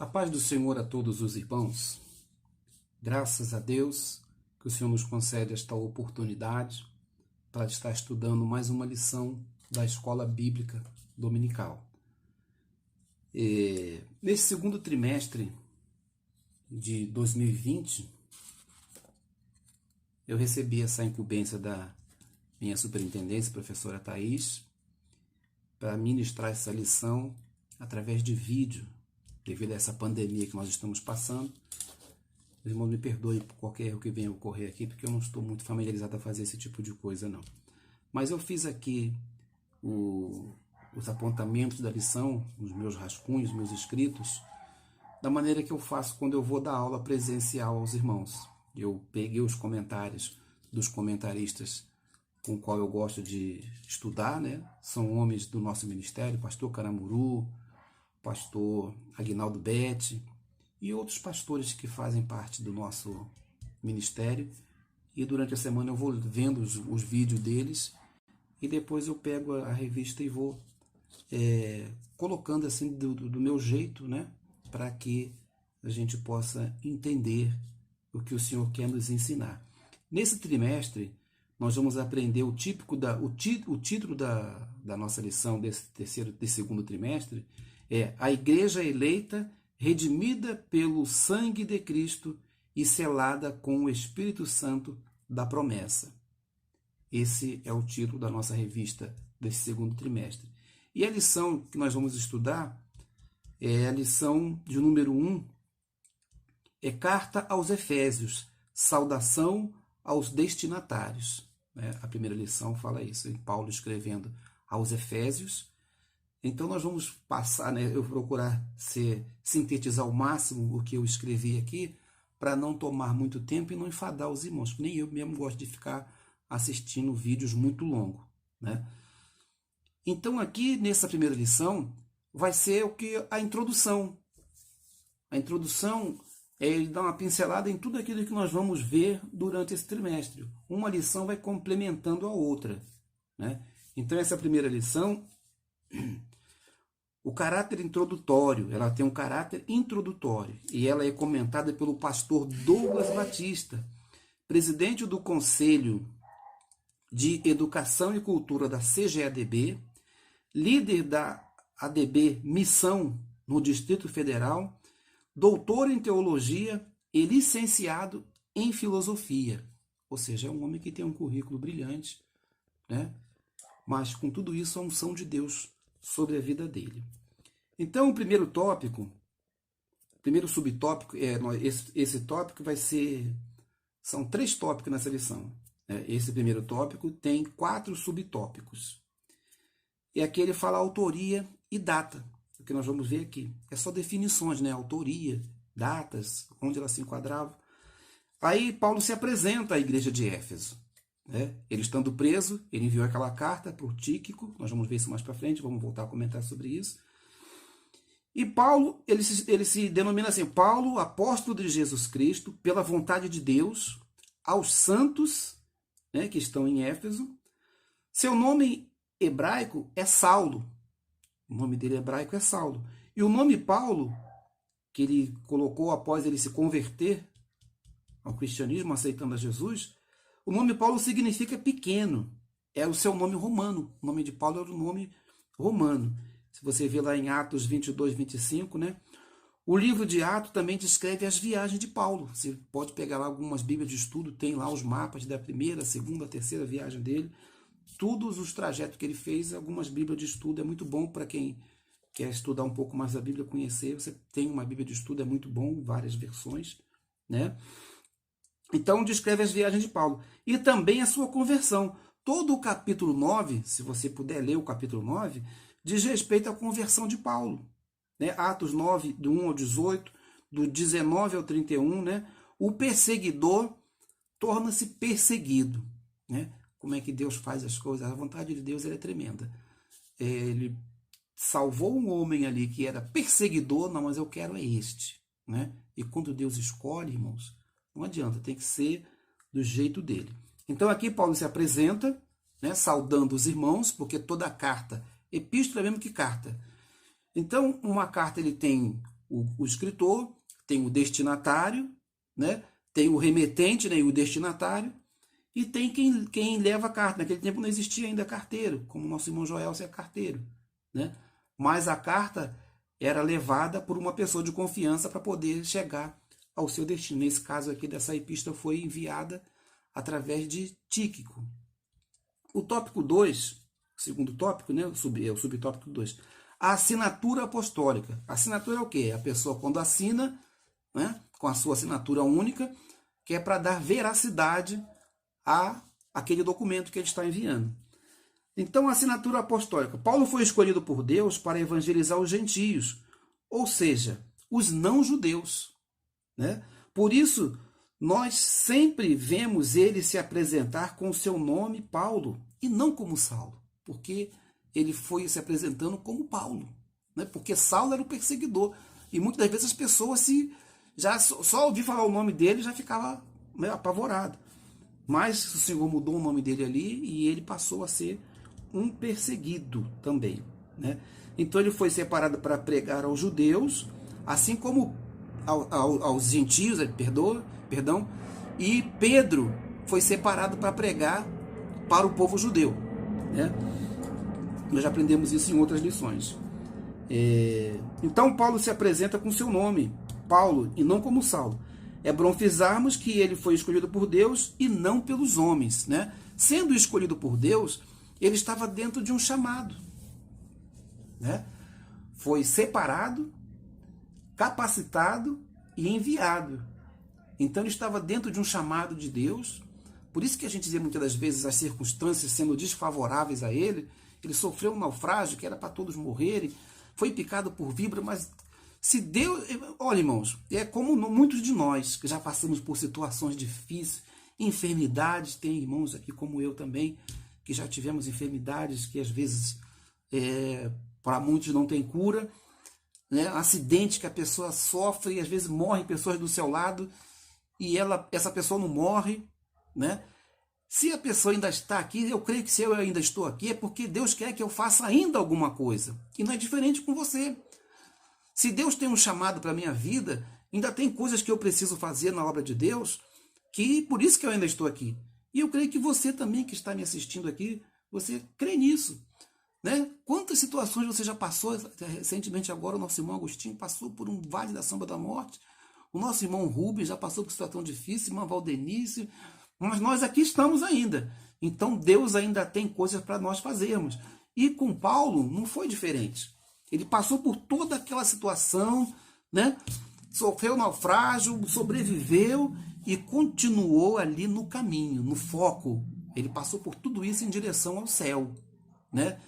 paz do Senhor a todos os irmãos. Graças a Deus que o Senhor nos concede esta oportunidade para estar estudando mais uma lição da Escola Bíblica Dominical. Nesse segundo trimestre de 2020, eu recebi essa incumbência da minha superintendência, professora Thaís, para ministrar essa lição através de vídeo, devido a essa pandemia que nós estamos passando. Os irmãos me perdoem por qualquer erro que venha ocorrer aqui, porque eu não estou muito familiarizado a fazer esse tipo de coisa, não. Mas eu fiz aqui os apontamentos da lição, os meus rascunhos, meus escritos, da maneira que eu faço quando eu vou dar aula presencial aos irmãos. Eu peguei os comentários dos comentaristas com o qual eu gosto de estudar, né? São homens do nosso ministério, pastor Caramuru, pastor Aguinaldo Betti e outros pastores que fazem parte do nosso ministério. E durante a semana eu vou vendo os vídeos deles e depois eu pego a revista e vou colocando assim do meu jeito, né? Para que a gente possa entender o que o Senhor quer nos ensinar. Nesse trimestre, nós vamos aprender o título da nossa lição desse segundo trimestre é A Igreja Eleita, redimida pelo sangue de Cristo e selada com o Espírito Santo da promessa. Esse é o título da nossa revista desse segundo trimestre. E a lição que nós vamos estudar é a lição de número 1, é Carta aos Efésios, saudação aos destinatários. A primeira lição fala isso, Paulo escrevendo aos Efésios. Então nós vamos passar, eu vou procurar sintetizar ao máximo o que eu escrevi aqui, para não tomar muito tempo e não enfadar os irmãos, nem eu mesmo gosto de ficar assistindo vídeos muito longos, né? Então aqui nessa primeira lição vai ser a introdução. A introdução é ele dar uma pincelada em tudo aquilo que nós vamos ver durante esse trimestre. Uma lição vai complementando a outra, né? Então essa primeira lição, o caráter introdutório, ela tem um caráter introdutório e ela é comentada pelo pastor Douglas Batista, presidente do Conselho de Educação e Cultura da CGADB, líder da ADB Missão no Distrito Federal, doutor em teologia e licenciado em filosofia. Ou seja, é um homem que tem um currículo brilhante, né? Mas com tudo isso a unção de Deus sobre a vida dele. Então o primeiro subtópico, esse tópico vai ser, são 3 tópicos nessa lição. Esse primeiro tópico tem 4 subtópicos. E aqui ele fala autoria e data, o que nós vamos ver aqui. É só definições, né? Autoria, datas, onde ela se enquadrava. Aí Paulo se apresenta à igreja de Éfeso. Ele estando preso, ele enviou aquela carta para o Tíquico, nós vamos ver isso mais para frente, vamos voltar a comentar sobre isso. E Paulo, ele se denomina assim, Paulo, apóstolo de Jesus Cristo, pela vontade de Deus, aos santos, né, que estão em Éfeso. Seu nome hebraico é Saulo. O nome dele hebraico é Saulo. E o nome Paulo, que ele colocou após ele se converter ao cristianismo, aceitando a Jesus, o nome Paulo significa pequeno. É o seu nome romano. O nome de Paulo era o nome romano. Se você vê lá em Atos 22, 25, né? O livro de Atos também descreve as viagens de Paulo. Você pode pegar lá algumas bíblias de estudo, tem lá os mapas da primeira, segunda, terceira viagem dele. Todos os trajetos que ele fez, algumas bíblias de estudo. É muito bom para quem quer estudar um pouco mais da Bíblia, conhecer. Você tem uma bíblia de estudo, é muito bom, várias versões, né? Então descreve as viagens de Paulo. E também a sua conversão. Todo o capítulo 9, se você puder ler o capítulo 9, diz respeito à conversão de Paulo. Atos 9, do 1 ao 18, do 19 ao 31, né? O perseguidor torna-se perseguido, né? Como é que Deus faz as coisas? A vontade de Deus é tremenda. Ele salvou um homem ali que era perseguidor, não, mas eu quero é este, né? E quando Deus escolhe, irmãos, não adianta, tem que ser do jeito dele. Então aqui Paulo se apresenta, né, saudando os irmãos, porque toda carta, epístola é mesmo que carta. Então uma carta ele tem o escritor, tem o destinatário, né? Tem o remetente, né? E o destinatário, e tem quem leva a carta. Naquele tempo não existia ainda carteiro, como o nosso irmão Joel é carteiro, né? Mas a carta era levada por uma pessoa de confiança para poder chegar ao seu destino. Nesse caso aqui, dessa epístola foi enviada através de Tíquico. O tópico 2, segundo tópico, né? O subtópico 2, a assinatura apostólica. A assinatura é o quê? A pessoa quando assina, né, com a sua assinatura única, que é para dar veracidade a aquele documento que ele está enviando. Então, a assinatura apostólica. Paulo foi escolhido por Deus para evangelizar os gentios, ou seja, os não-judeus, né? Por isso, nós sempre vemos ele se apresentar com o seu nome Paulo, e não como Saulo, porque ele foi se apresentando como Paulo, né? Porque Saulo era o perseguidor, e muitas das vezes as pessoas só ouvir falar o nome dele já ficava meio apavorado. Mas o Senhor mudou o nome dele ali e ele passou a ser um perseguido também, né? Então ele foi separado para pregar aos judeus, assim como aos gentios, perdão, e Pedro foi separado para pregar para o povo judeu, né? Nós já aprendemos isso em outras lições. Então Paulo se apresenta com seu nome, Paulo, e não como Saulo. É bom frisarmos que ele foi escolhido por Deus e não pelos homens, né? Sendo escolhido por Deus, ele estava dentro de um chamado, né? Foi separado, capacitado e enviado. Então ele estava dentro de um chamado de Deus. Por isso que a gente vê muitas das vezes as circunstâncias sendo desfavoráveis a ele. Ele sofreu um naufrágio que era para todos morrerem, foi picado por víbora, mas se Deus... Olha, irmãos, é como muitos de nós que já passamos por situações difíceis, enfermidades, tem irmãos aqui como eu também, que já tivemos enfermidades que às vezes para muitos não tem cura, né? Acidente que a pessoa sofre e às vezes morrem pessoas do seu lado e essa pessoa não morre, né? Se a pessoa ainda está aqui, eu creio que se eu ainda estou aqui é porque Deus quer que eu faça ainda alguma coisa, e não é diferente com você. Se Deus tem um chamado para a minha vida, ainda tem coisas que eu preciso fazer na obra de Deus, que por isso que eu ainda estou aqui. E eu creio que você também que está me assistindo aqui, você crê nisso, né? Quantas situações você já passou? Recentemente agora o nosso irmão Agostinho passou por um vale da sombra da morte. O nosso irmão Rubens já passou por situação difícil, irmã Valdenice, mas nós aqui estamos ainda. Então Deus ainda tem coisas para nós fazermos. E com Paulo não foi diferente. Ele passou por toda aquela situação, né? Sofreu naufrágio, sobreviveu e continuou ali no caminho, no foco. Ele passou por tudo isso em direção ao céu, né?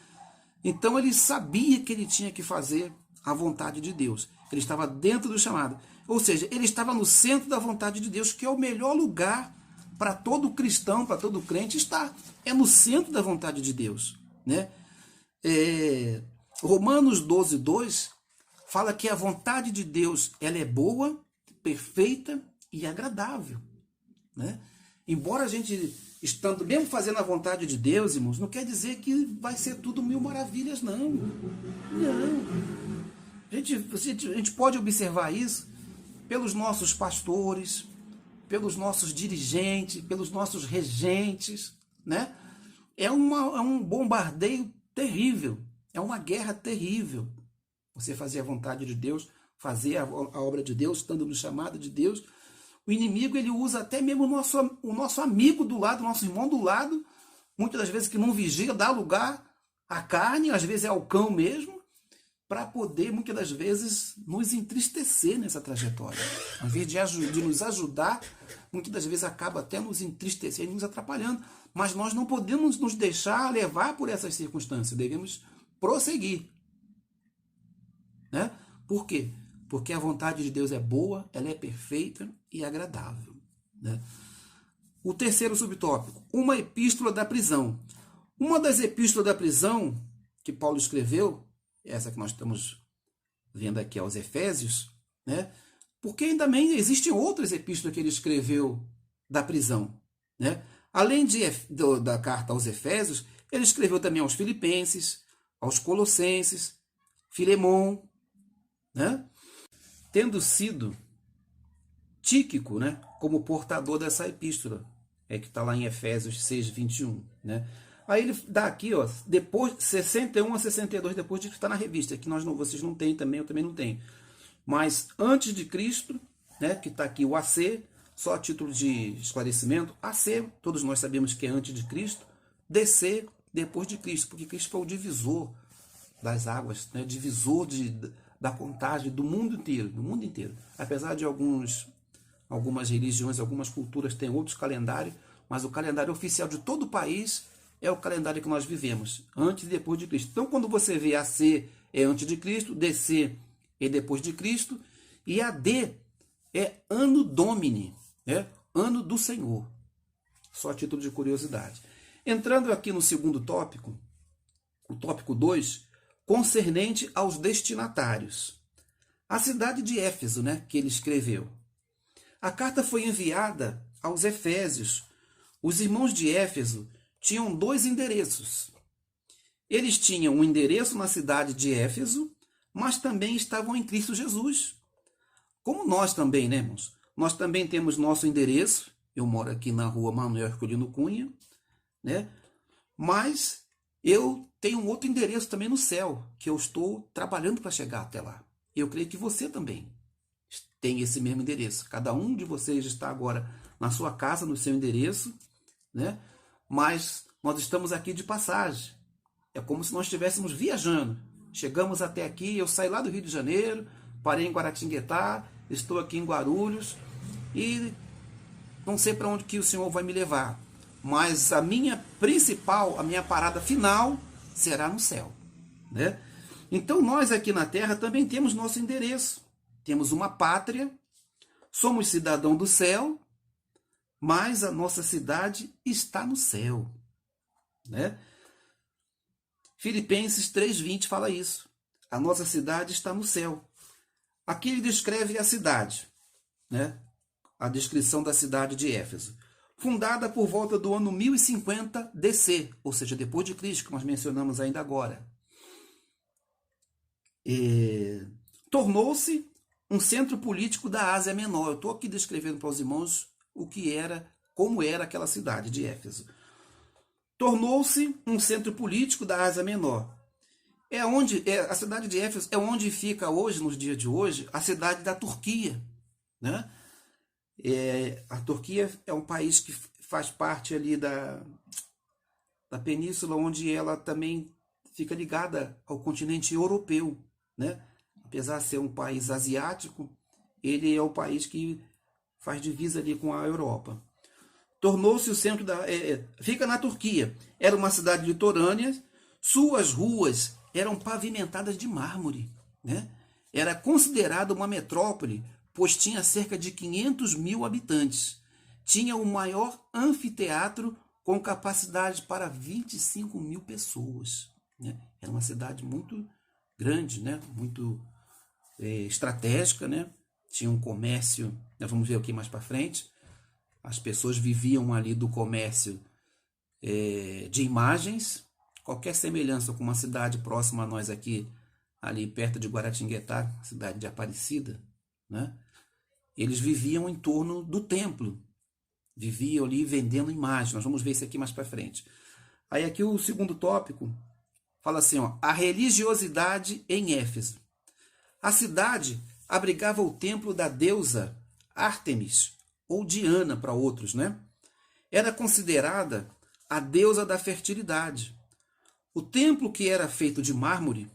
Então ele sabia que ele tinha que fazer a vontade de Deus. Ele estava dentro do chamado. Ou seja, ele estava no centro da vontade de Deus, que é o melhor lugar para todo cristão, para todo crente estar. É no centro da vontade de Deus, né? Romanos 12:2 fala que a vontade de Deus ela é boa, perfeita e agradável, né? Embora a gente estando mesmo fazendo a vontade de Deus, irmãos, não quer dizer que vai ser tudo mil maravilhas, não. Não. A gente pode observar isso pelos nossos pastores, pelos nossos dirigentes, pelos nossos regentes, né? É um bombardeio terrível. É uma guerra terrível. Você fazer a vontade de Deus, fazer a obra de Deus, estando no chamado de Deus. O inimigo ele usa até mesmo o nosso amigo do lado, o nosso irmão do lado, muitas das vezes que não vigia, dá lugar à carne, às vezes é ao cão mesmo, para poder, muitas das vezes, nos entristecer nessa trajetória. Ao invés de nos ajudar, muitas das vezes acaba até nos entristecendo, nos atrapalhando. Mas nós não podemos nos deixar levar por essas circunstâncias, devemos prosseguir, né? Por quê? Porque a vontade de Deus é boa, ela é perfeita e agradável, né? O terceiro subtópico, uma epístola da prisão. Uma das epístolas da prisão que Paulo escreveu, essa que nós estamos vendo aqui aos Efésios, né? Porque também existem outras epístolas que ele escreveu da prisão, né? Além da carta aos Efésios, ele escreveu também aos Filipenses, aos Colossenses, Filemon, né? tendo sido Tíquico, né, como portador dessa epístola, que está lá em Efésios 6, 21, né? Aí ele dá aqui, ó, depois 61 a 62 depois de que está na revista, que vocês não têm também, eu também não tenho. Mas antes de Cristo, né, que está aqui o AC, só a título de esclarecimento, AC, todos nós sabemos que é antes de Cristo, DC, depois de Cristo, porque Cristo foi o divisor das águas, né, divisor da contagem do mundo inteiro. Apesar de algumas religiões, algumas culturas têm outros calendários, mas o calendário oficial de todo o país é o calendário que nós vivemos, antes e depois de Cristo. Então, quando você vê AC é antes de Cristo, DC é depois de Cristo, e AD é Anno Domini, ano do Senhor. Só a título de curiosidade. Entrando aqui no segundo tópico, o tópico 2, concernente aos destinatários. A cidade de Éfeso, né, que ele escreveu. A carta foi enviada aos Efésios. Os irmãos de Éfeso tinham 2 endereços. Eles tinham um endereço na cidade de Éfeso, mas também estavam em Cristo Jesus. Como nós também, né, irmãos? Nós também temos nosso endereço. Eu moro aqui na rua Manuel Herculino Cunha, né? Mas eu tenho um outro endereço também no céu, que eu estou trabalhando para chegar até lá. Eu creio que você também tem esse mesmo endereço. Cada um de vocês está agora na sua casa, no seu endereço, né? Mas nós estamos aqui de passagem. É como se nós estivéssemos viajando. Chegamos até aqui, eu saí lá do Rio de Janeiro, parei em Guaratinguetá, estou aqui em Guarulhos e não sei para onde que o Senhor vai me levar. Mas a minha parada final será no céu, né? Então nós aqui na terra também temos nosso endereço. Temos uma pátria, somos cidadão do céu, mas a nossa cidade está no céu, né? Filipenses 3:20 fala isso. A nossa cidade está no céu. Aqui ele descreve a cidade, né? A descrição da cidade de Éfeso. Fundada por volta do ano 1050 DC, ou seja, depois de Cristo, que nós mencionamos ainda agora. Tornou-se um centro político da Ásia Menor. Eu estou aqui descrevendo para os irmãos como era aquela cidade de Éfeso. Tornou-se um centro político da Ásia Menor. A cidade de Éfeso é onde fica hoje, nos dias de hoje, a cidade da Turquia, né? A Turquia é um país que faz parte ali da península, onde ela também fica ligada ao continente europeu, né? Apesar de ser um país asiático, ele é o país que faz divisa ali com a Europa. Tornou-se o centro fica na Turquia. Era uma cidade litorânea, suas ruas eram pavimentadas de mármore, né? Era considerada uma metrópole, pois tinha cerca de 500 mil habitantes. Tinha o maior anfiteatro com capacidade para 25 mil pessoas, né? Era uma cidade muito grande, né? Muito estratégica, né? Tinha um comércio, nós vamos ver aqui mais para frente. As pessoas viviam ali do comércio de imagens. Qualquer semelhança com uma cidade próxima a nós aqui, ali perto de Guaratinguetá, cidade de Aparecida, né? Eles viviam em torno do templo. Viviam ali vendendo imagens. Nós vamos ver isso aqui mais para frente. Aí aqui o segundo tópico fala assim, ó, a religiosidade em Éfeso. A cidade abrigava o templo da deusa Ártemis, ou Diana para outros, né? Era considerada a deusa da fertilidade. O templo, que era feito de mármore,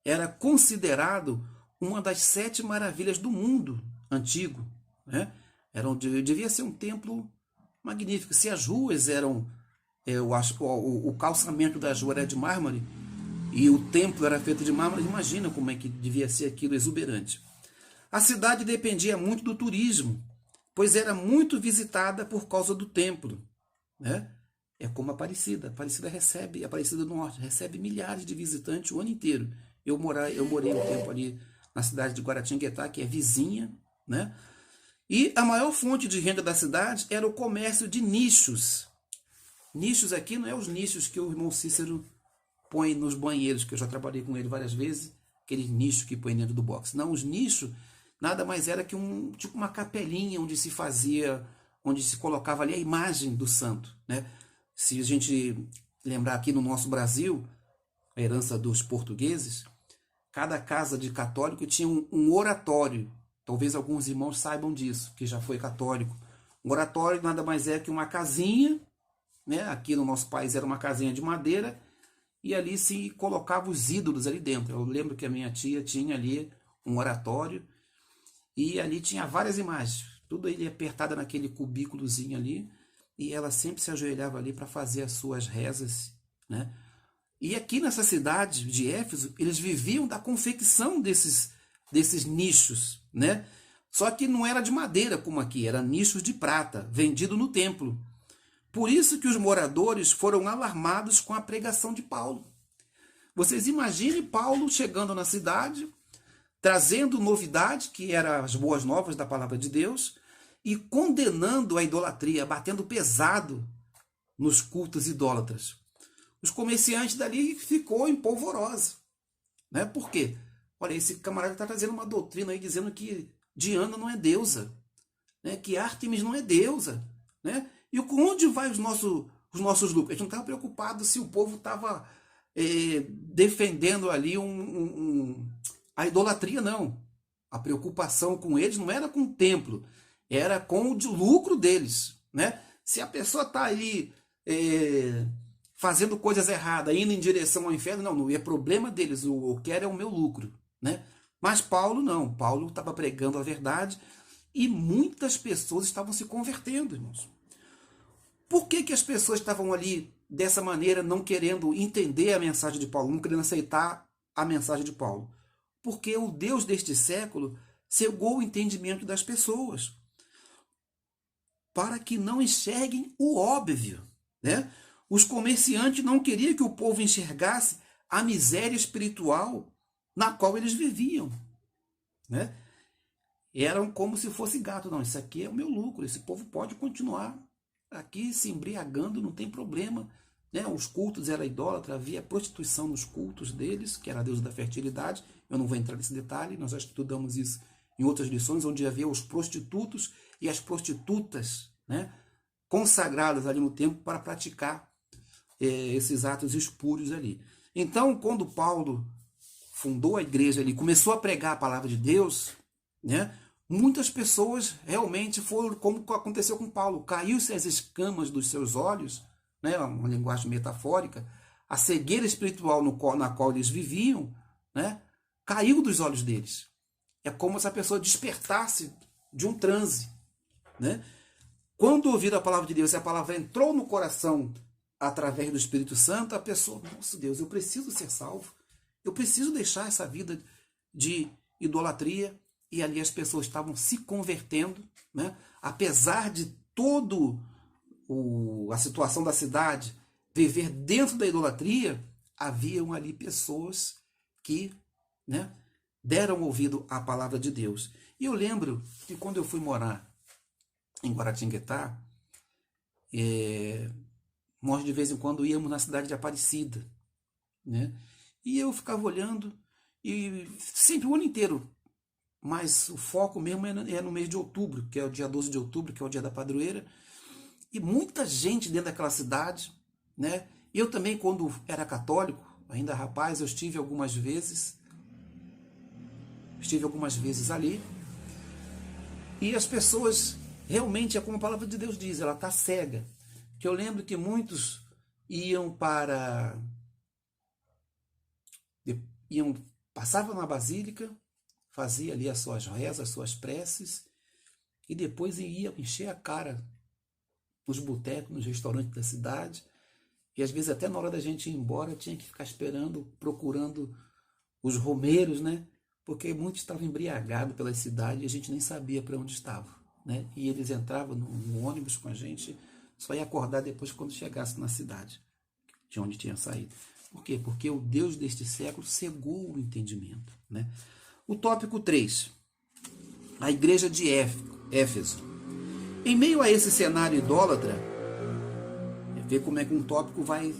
era considerado uma das 7 maravilhas do mundo antigo, né? Devia ser um templo magnífico. Se as ruas eram, eu acho que o calçamento das ruas era de mármore e o templo era feito de mármore, imagina como é que devia ser aquilo exuberante. A cidade dependia muito do turismo, pois era muito visitada por causa do templo, né? É como a Aparecida. A Aparecida do Norte recebe milhares de visitantes o ano inteiro. Eu morei um tempo ali na cidade de Guaratinguetá, que é vizinha, né? E a maior fonte de renda da cidade era o comércio de nichos. Nichos aqui não é os nichos que o irmão Cícero põe nos banheiros, que eu já trabalhei com ele várias vezes, aqueles nichos que põe dentro do box. Não, os nichos nada mais era que tipo uma capelinha onde se fazia, onde se colocava ali a imagem do santo, né? Se a gente lembrar aqui no nosso Brasil, a herança dos portugueses, cada casa de católico tinha um oratório. Talvez alguns irmãos saibam disso, que já foi católico. Um oratório nada mais é que uma casinha, né? Aqui no nosso país era uma casinha de madeira, e ali se colocava os ídolos ali dentro. Eu lembro que a minha tia tinha ali um oratório, e ali tinha várias imagens, tudo ele apertada naquele cubículozinho ali, e ela sempre se ajoelhava ali para fazer as suas rezas, né? E aqui nessa cidade de Éfeso, eles viviam da confecção desses nichos, né? Só que não era de madeira como aqui, era nichos de prata, vendido no templo. Por isso que os moradores foram alarmados com a pregação de Paulo. Vocês imaginem Paulo chegando na cidade, trazendo novidade, que eram as boas novas da palavra de Deus, e condenando a idolatria, batendo pesado nos cultos idólatras. Os comerciantes dali ficou em polvorosa, né? Por quê? Olha, esse camarada está trazendo uma doutrina aí dizendo que Diana não é deusa, né? Que Ártemis não é deusa, né? E onde vai os nossos lucros? A gente não estava preocupado se o povo estava defendendo ali a idolatria, não. A preocupação com eles não era com o templo, era com o lucro deles, né? Se a pessoa está aí fazendo coisas erradas, indo em direção ao inferno, não é problema deles, o que era é o meu lucro, né? Mas Paulo não, Paulo estava pregando a verdade e muitas pessoas estavam se convertendo, irmãos. Por que as pessoas estavam ali dessa maneira, não querendo entender a mensagem de Paulo, não querendo aceitar a mensagem de Paulo? Porque o Deus deste século cegou o entendimento das pessoas, para que não enxerguem o óbvio, né? Os comerciantes não queriam que o povo enxergasse a miséria espiritual na qual eles viviam, né? Eram como se fosse gato. Não, isso aqui é o meu lucro, esse povo pode continuar aqui se embriagando, não tem problema, né? Os cultos eram idólatras, havia prostituição nos cultos deles, que era a deusa da fertilidade. Eu não vou entrar nesse detalhe, nós já estudamos isso em outras lições, onde havia os prostitutos e as prostitutas, né? Consagradas ali no templo para praticar esses atos espúrios ali. Então, quando Paulo fundou a igreja ali, começou a pregar a palavra de Deus, né? Muitas pessoas realmente foram, como aconteceu com Paulo, caiu-se as escamas dos seus olhos, né? Uma linguagem metafórica, a cegueira espiritual na qual eles viviam, né? Caiu dos olhos deles. É como se a pessoa despertasse de um transe, né? Quando ouviram a palavra de Deus e a palavra entrou no coração através do Espírito Santo, a pessoa, nossa Deus, eu preciso ser salvo, eu preciso deixar essa vida de idolatria. E ali as pessoas estavam se convertendo, né? Apesar de todo a situação da cidade viver dentro da idolatria, haviam ali pessoas que, né, deram ouvido à palavra de Deus. E eu lembro que quando eu fui morar em Guaratinguetá, nós de vez em quando íamos na cidade de Aparecida, né? E eu ficava olhando, e sempre o ano inteiro, mas o foco mesmo é no mês de outubro, que é o dia 12 de outubro, que é o dia da padroeira, e muita gente dentro daquela cidade, né? Eu também, quando era católico, ainda rapaz, eu estive algumas vezes ali, e as pessoas, realmente, é como a palavra de Deus diz, ela está cega. Que eu lembro que muitos passavam na basílica, fazia ali as suas rezas, as suas preces, e depois ia encher a cara nos botecos, nos restaurantes da cidade, e às vezes até na hora da gente ir embora tinha que ficar esperando, procurando os romeiros, né? Porque muitos estavam embriagados pela cidade e a gente nem sabia para onde estavam, né? E eles entravam no ônibus com a gente, só ia acordar depois quando chegasse na cidade, de onde tinha saído. Por quê? Porque o Deus deste século cegou o entendimento, né? O tópico 3, a igreja de Éfeso. Em meio a esse cenário idólatra, ver como é que um tópico vai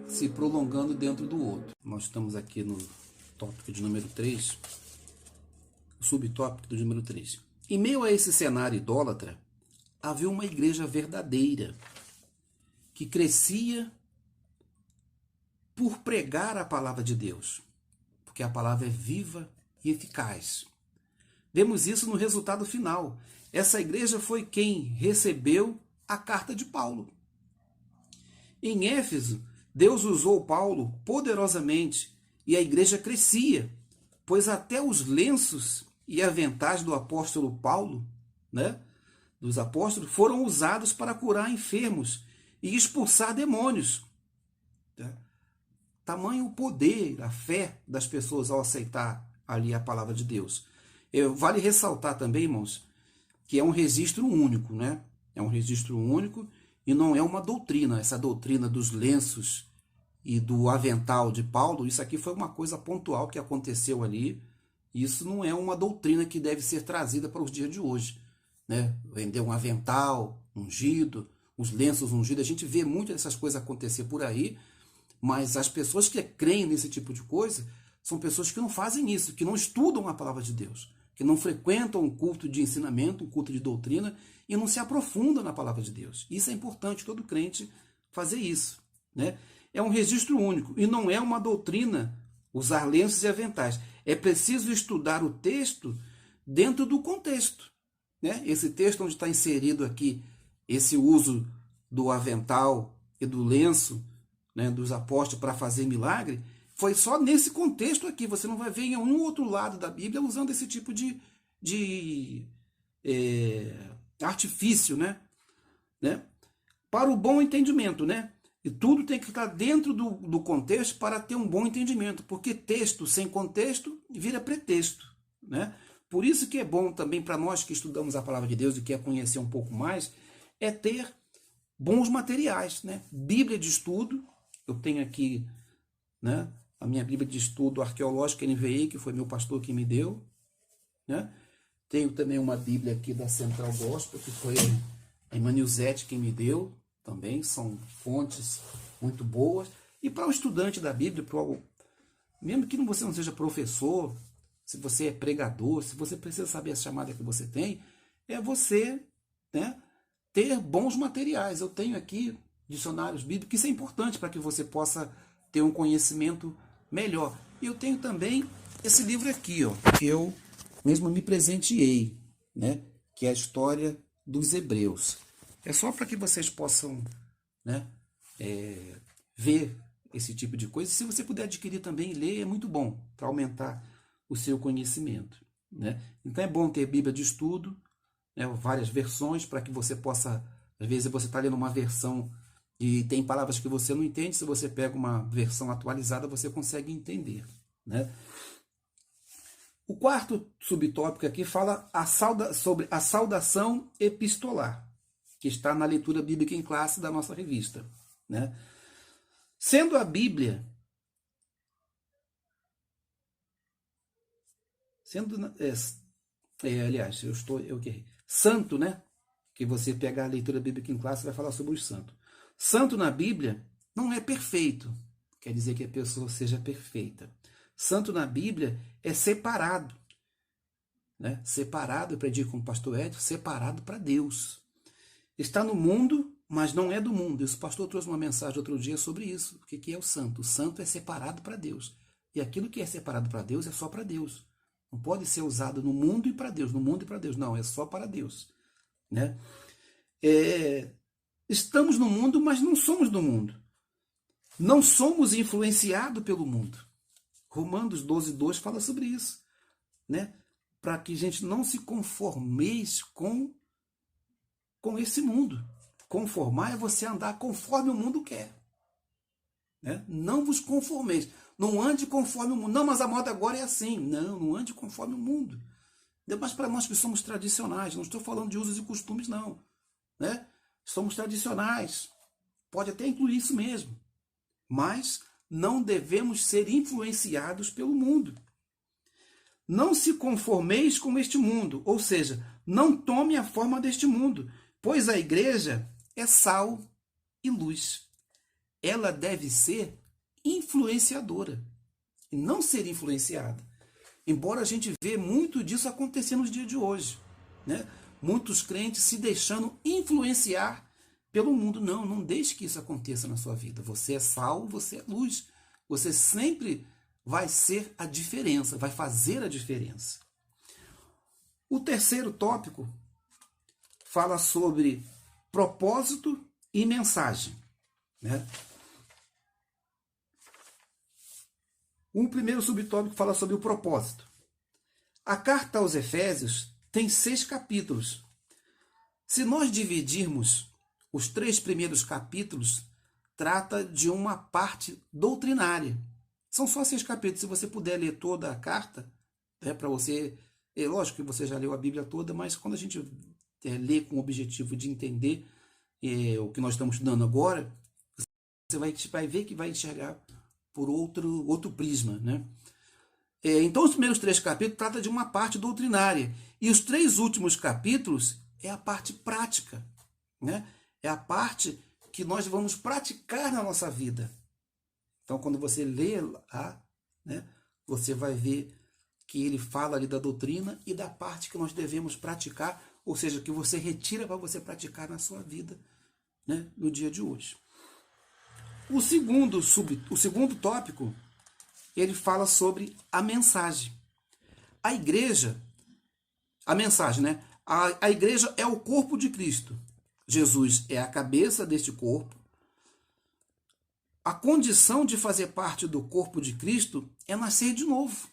se prolongando dentro do outro. Nós estamos aqui no tópico de número 3, subtópico do número 3. Em meio a esse cenário idólatra, havia uma igreja verdadeira, que crescia por pregar a palavra de Deus, porque a palavra é viva e eficaz. Vemos isso no resultado final. Essa igreja foi quem recebeu a carta de Paulo. Em Éfeso, Deus usou Paulo poderosamente e a igreja crescia, pois até os lenços e aventais do apóstolo Paulo, dos apóstolos, foram usados para curar enfermos e expulsar demônios. Tamanho o poder, a fé das pessoas ao aceitar ali a palavra de Deus. Vale ressaltar também, irmãos, que é um registro único, né? É um registro único e não é uma doutrina. Essa doutrina dos lenços e do avental de Paulo, isso aqui foi uma coisa pontual que aconteceu ali. Isso não é uma doutrina que deve ser trazida para os dias de hoje, né? Vender um avental ungido, os lenços ungidos, a gente vê muito dessas coisas acontecer por aí, mas as pessoas que creem nesse tipo de coisa são pessoas que não fazem isso, que não estudam a palavra de Deus, que não frequentam um culto de ensinamento, um culto de doutrina e não se aprofundam na palavra de Deus. Isso é importante, todo crente fazer isso, né? É um registro único e não é uma doutrina usar lenços e aventais. É preciso estudar o texto dentro do contexto, né? Esse texto onde está inserido aqui esse uso do avental e do lenço, né, dos apóstolos para fazer milagre, foi só nesse contexto aqui. Você não vai ver em nenhum outro lado da Bíblia usando esse tipo de artifício, né? Para o bom entendimento, né? E tudo tem que estar dentro do contexto para ter um bom entendimento, porque texto sem contexto vira pretexto, né? Por isso que é bom também para nós que estudamos a palavra de Deus e quer conhecer um pouco mais, é ter bons materiais, né? Bíblia de estudo, eu tenho aqui, né, a minha Bíblia de estudo arqueológica NVI, que foi meu pastor que me deu, né? Tenho também uma Bíblia aqui da Central Gospel, que foi a Emanilzete quem me deu, também são fontes muito boas. E para o estudante da Bíblia, mesmo que você não seja professor, se você é pregador, se você precisa saber a chamada que você tem, é você, né, ter bons materiais. Eu tenho aqui dicionários bíblicos, isso é importante para que você possa ter um conhecimento melhor. E eu tenho também esse livro aqui, ó, que eu mesmo me presenteei, né, que é a História dos Hebreus. É só para que vocês possam, né, ver esse tipo de coisa. Se você puder adquirir também, ler, é muito bom para aumentar o seu conhecimento, né? Então é bom ter Bíblia de estudo, né, várias versões, para que você possa, às vezes você está lendo uma versão e tem palavras que você não entende, se você pega uma versão atualizada, você consegue entender, né? O quarto subtópico aqui fala sobre a saudação epistolar, que está na leitura bíblica em classe da nossa revista, né? Sendo a Bíblia, aliás, eu errei. Santo, né? Que você pegar a leitura bíblica em classe vai falar sobre os santos. Santo na Bíblia não é perfeito, quer dizer que a pessoa seja perfeita. Santo na Bíblia é separado, né? Separado, eu aprendi com o pastor Edson, separado para Deus. Está no mundo, mas não é do mundo. Esse pastor trouxe uma mensagem outro dia sobre isso. O que é o santo? O santo é separado para Deus. E aquilo que é separado para Deus é só para Deus. Não pode ser usado no mundo e para Deus, no mundo e para Deus. Não, é só para Deus, né? Estamos no mundo, mas não somos do mundo. Não somos influenciados pelo mundo. Romanos 12:2 fala sobre isso, né? Para que a gente não se conformeis com esse mundo. Conformar é você andar conforme o mundo quer, né? Não vos conformeis. Não ande conforme o mundo. Não, mas a moda agora é assim. Não, não ande conforme o mundo. Mas para nós que somos tradicionais, não estou falando de usos e costumes, não, né? Somos tradicionais. Pode até incluir isso mesmo. Mas não devemos ser influenciados pelo mundo. Não se conformeis com este mundo, ou seja, não tome a forma deste mundo, pois a igreja é sal e luz. Ela deve ser influenciadora e não ser influenciada. Embora a gente vê muito disso acontecer nos dias de hoje, né? Muitos crentes se deixando influenciar pelo mundo. Não, não deixe que isso aconteça na sua vida. Você é sal, você é luz. Você sempre vai ser a diferença, vai fazer a diferença. O terceiro tópico fala sobre propósito e mensagem, né? O primeiro subtópico fala sobre o propósito. A carta aos Efésios tem 6 capítulos. Se nós dividirmos os 3 primeiros capítulos, trata de uma parte doutrinária. São só 6 capítulos. Se você puder ler toda a carta, para você... É lógico que você já leu a Bíblia toda, mas quando a gente lê com o objetivo de entender o que nós estamos estudando agora, você vai ver que vai enxergar por outro prisma, né? Então, os primeiros 3 capítulos tratam de uma parte doutrinária. E os 3 últimos capítulos é a parte prática, né? É a parte que nós vamos praticar na nossa vida. Então, quando você lê lá, né, você vai ver que ele fala ali da doutrina e da parte que nós devemos praticar, ou seja, que você retira para você praticar na sua vida, né, no dia de hoje. O segundo tópico, ele fala sobre a mensagem. A igreja, a mensagem, né? A igreja é o corpo de Cristo. Jesus é a cabeça deste corpo. A condição de fazer parte do corpo de Cristo é nascer de novo.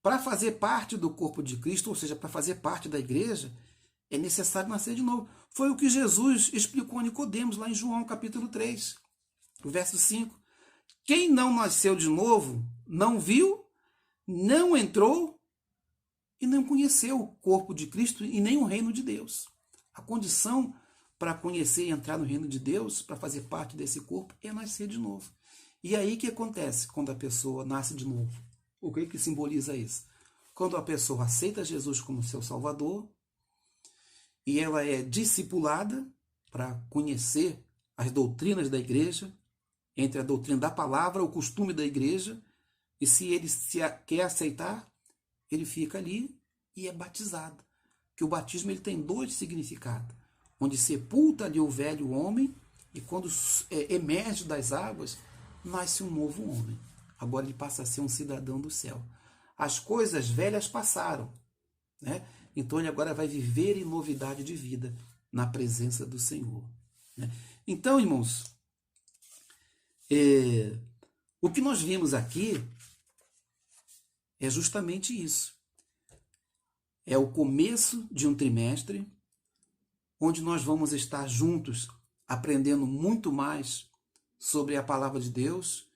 Para fazer parte do corpo de Cristo, ou seja, para fazer parte da igreja, é necessário nascer de novo. Foi o que Jesus explicou a Nicodemos lá em João capítulo 3, o verso 5. Quem não nasceu de novo, não viu, não entrou e não conheceu o corpo de Cristo e nem o reino de Deus. A condição para conhecer e entrar no reino de Deus, para fazer parte desse corpo, é nascer de novo. E aí o que acontece quando a pessoa nasce de novo? O que simboliza isso? Quando a pessoa aceita Jesus como seu Salvador e ela é discipulada para conhecer as doutrinas da igreja, entre a doutrina da palavra, o costume da igreja, e se ele quer aceitar, ele fica ali e é batizado. Que o batismo ele tem 2 significados, onde sepulta ali o velho homem e quando emerge das águas, nasce um novo homem. Agora ele passa a ser um cidadão do céu. As coisas velhas passaram, né? Então ele agora vai viver em novidade de vida na presença do Senhor, né? Então, irmãos, o que nós vimos aqui é justamente isso. É o começo de um trimestre onde nós vamos estar juntos aprendendo muito mais sobre a palavra de Deus,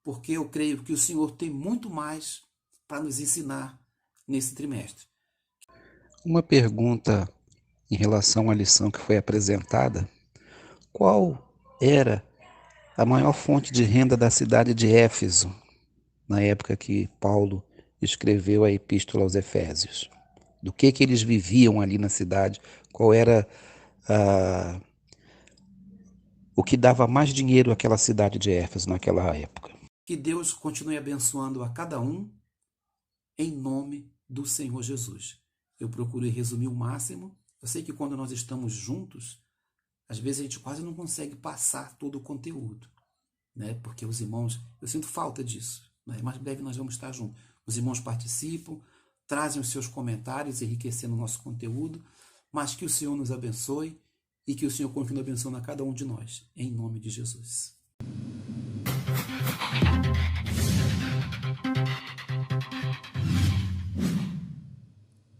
porque eu creio que o Senhor tem muito mais para nos ensinar nesse trimestre. Uma pergunta em relação à lição que foi apresentada: qual era a maior fonte de renda da cidade de Éfeso, na época que Paulo escreveu a Epístola aos Efésios? Do que eles viviam ali na cidade? Qual era o que dava mais dinheiro àquela cidade de Éfeso naquela época? Que Deus continue abençoando a cada um, em nome do Senhor Jesus. Eu procurei resumir o máximo. Eu sei que quando nós estamos juntos, às vezes a gente quase não consegue passar todo o conteúdo, né? Porque os irmãos, eu sinto falta disso, né? Mais breve nós vamos estar juntos. Os irmãos participam, trazem os seus comentários, enriquecendo o nosso conteúdo, mas que o Senhor nos abençoe e que o Senhor continue abençoando a cada um de nós, em nome de Jesus.